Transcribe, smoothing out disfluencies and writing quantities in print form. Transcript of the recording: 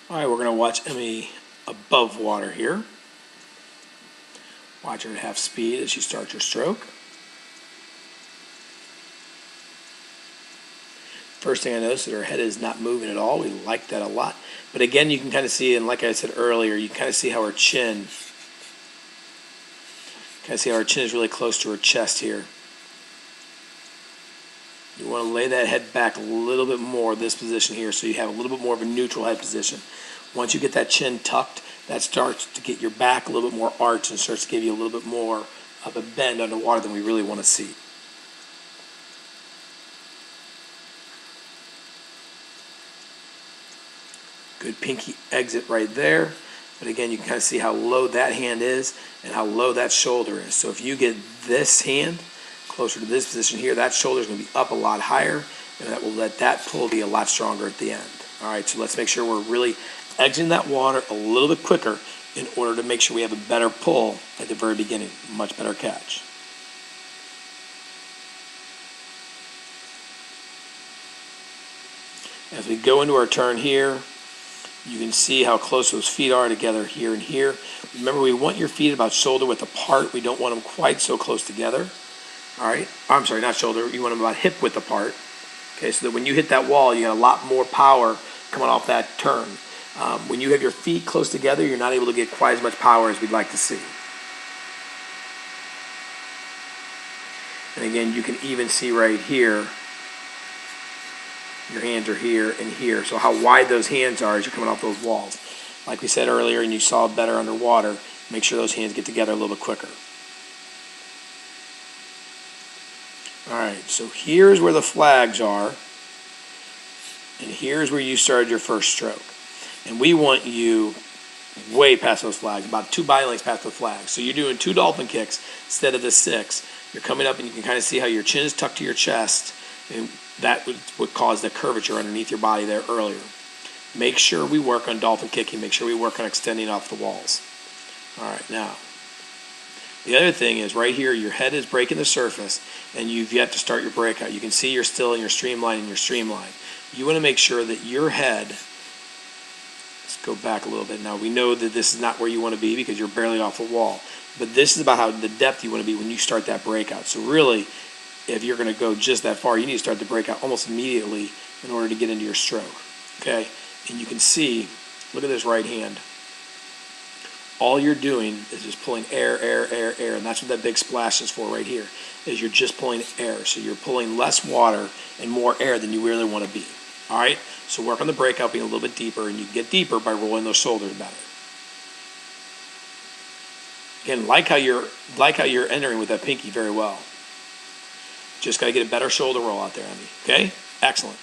All right, we're going to watch Emmy above water here. Watch her at half speed as she starts her stroke. First thing I noticed is that her head is not moving at all. We like that a lot. But again, you can kind of see, and like I said earlier, you kind of see how her chin, is really close to her chest here. You want to lay that head back a little bit more, this position here, so you have a little bit more of a neutral head position. Once you get that chin tucked, that starts to get your back a little bit more arched and starts to give you a little bit more of a bend underwater than we really want to see. Good pinky exit right there. But again, you can kind of see how low that hand is and how low that shoulder is. So if you get this hand closer to this position here, that shoulder is going to be up a lot higher, and that will let that pull be a lot stronger at the end. All right, so let's make sure we're really exiting that water a little bit quicker in order to make sure we have a better pull at the very beginning, much better catch. As we go into our turn here, you can see how close those feet are together here and here. Remember, we want your feet about shoulder width apart. We don't want them quite so close together. All right, I'm sorry, not shoulder. You want them about hip width apart. Okay, so that when you hit that wall, you got a lot more power coming off that turn. When you have your feet close together, you're not able to get quite as much power as we'd like to see. And again, you can even see right here, your hands are here and here. So how wide those hands are as you're coming off those walls. Like we said earlier, and you saw it better underwater, make sure those hands get together a little bit quicker. All right, so here's where the flags are, and here's where you started your first stroke. And we want you way past those flags, about 2 body lengths past the flags. So you're doing 2 dolphin kicks instead of the 6. You're coming up and you can kind of see how your chin is tucked to your chest, and that would cause the curvature underneath your body there earlier. Make sure we work on dolphin kicking. Make sure we work on extending off the walls. All right, now, the other thing is right here, your head is breaking the surface, and you've yet to start your breakout. You can see you're still in your streamline and your streamline. You want to make sure that your head, let's go back a little bit now. We know that this is not where you want to be because you're barely off the wall. But this is about how the depth you want to be when you start that breakout. So really, if you're going to go just that far, you need to start the breakout almost immediately in order to get into your stroke. Okay? And you can see, look at this right hand. All you're doing is just pulling air, air, air, air, and that's what that big splash is for right here, is you're just pulling air. So you're pulling less water and more air than you really want to be. All right? So work on the breakout being a little bit deeper, and you get deeper by rolling those shoulders better. Again, like how you're entering with that pinky very well. Just got to get a better shoulder roll out there, Emmy. Okay? Excellent.